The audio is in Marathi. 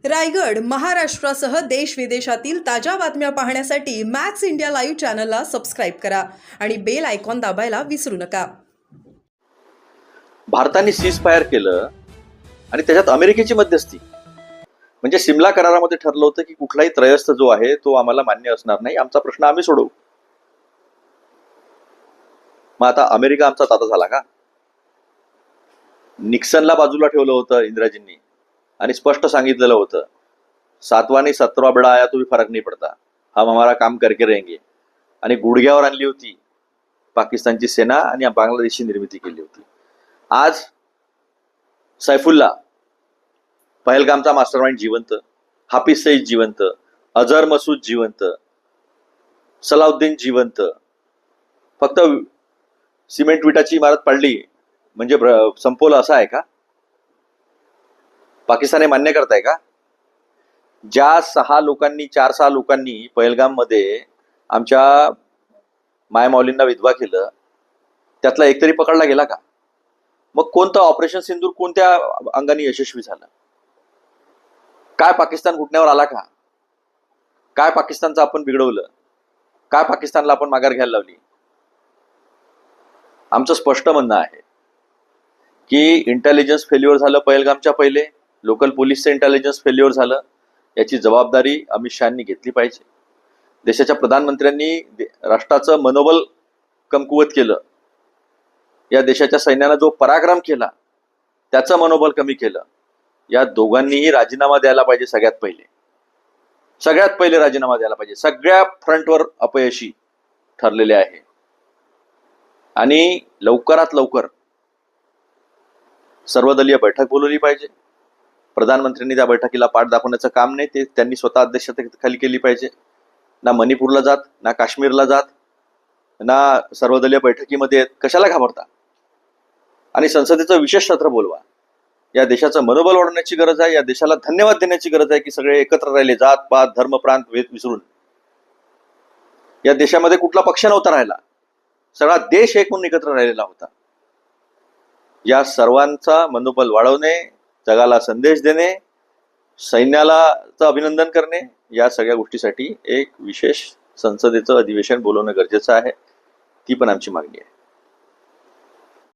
रायगड, महाराष्ट्रासह देश विदेशातील ताज्या बातम्या पाहण्यासाठी मॅक्स इंडिया लाईव्ह चॅनलला सबस्क्राईब करा आणि बेल आयकॉन दाबायला विसरू नका. भारताने सीज फायर केलं आणि त्याच्यात अमेरिकेची मध्यस्थी. म्हणजे सिमला करारामध्ये ठरलं होतं की कुठलाही त्रयस्थ जो आहे तो आम्हाला मान्य असणार नाही, आमचा प्रश्न आम्ही सोडवू. मग आता अमेरिका आमचा ताता झाला का? निक्सनला बाजूला ठेवलं होतं इंदिराजींनी आणि स्पष्ट सांगितलेलं होतं, 7वां आणि 17वां बेड़ा आया तो भी फरक नहीं पड़ता, हम हमारा काम करके रहेंगे. आणि गुडघ्यावर आणली होती पाकिस्तानची सेना आणि बांगलादेशची निर्मिती केली होती. आज सैफुल्ला, पहलगामचा मास्टरमाइंड जिवंत, हाफिज सईद जिवंत, अझहर मसूद जिवंत, सलाउद्दीन जिवंत. फक्त सिमेंट विटाची इमारत पडली म्हणजे संपवलं असं आहे का? पाकिस्तान मान्य करताय का? ज्या 4-6 लोकांनी पहलगाम मध्ये आमच्या मायमाऊलींना विधवा केलं, त्यातला एक तरी पकडला गेला का? मग कोणतं ऑपरेशन सिंदूर कोणत्या अंगाने यशस्वी झालं? काय पाकिस्तान घुटण्यावर आला का? काय पाकिस्तानचं आपण बिघडवलं? काय पाकिस्तानला आपण माघार घ्यायला लावली? आमचं स्पष्ट म्हणणं आहे की इंटेलिजन्स फेल्युअर झालं पहलगामच्या पहिले, लोकल पोलीसचं इंटेलिजन्स फेल्युअर झालं, याची जबाबदारी अमित शहानी घेतली पाहिजे. देशाच्या प्रधानमंत्र्यांनी राष्ट्राचं मनोबल कमकुवत केलं, या देशाच्या सैन्यानं जो पराक्रम केला त्याचं मनोबल कमी केलं. या दोघांनीही राजीनामा द्यायला पाहिजे. सगळ्यात पहिले राजीनामा द्यायला पाहिजे. सगळ्या फ्रंटवर अपयशी ठरलेले आहे आणि लवकरात लवकर सर्वदलीय बैठक बोलवली पाहिजे. प्रधानमंत्र्यांनी त्या बैठकीला पाठ दाखवण्याचं काम नाही, ते त्यांनी स्वतः अध्यक्षतेखाली केली पाहिजे. ना मणिपूरला जात, ना काश्मीरला जात, ना सर्वदलीय बैठकीमध्ये कशाला घाबरता? आणि संसदेचं विशेष सत्र बोलवा. या देशाचं मनोबल वाढवण्याची गरज आहे. या देशाला धन्यवाद देण्याची गरज आहे की सगळे एकत्र राहिले, जात पात धर्म प्रांत भेद विसरून. या देशामध्ये कुठला पक्ष नव्हता राहिला, सगळा देश एक म्हणून एकत्र राहिलेला होता. या सर्वांचा मनोबल वाढवणे, जगाला संदेश देणे, सैन्याला अभिनंदन करणे, या सगळ्या गोष्टीसाठी एक विशेष संसदेचं अधिवेशन बोलवणं गरजेचं आहे. ती पण आमची मागणी आहे.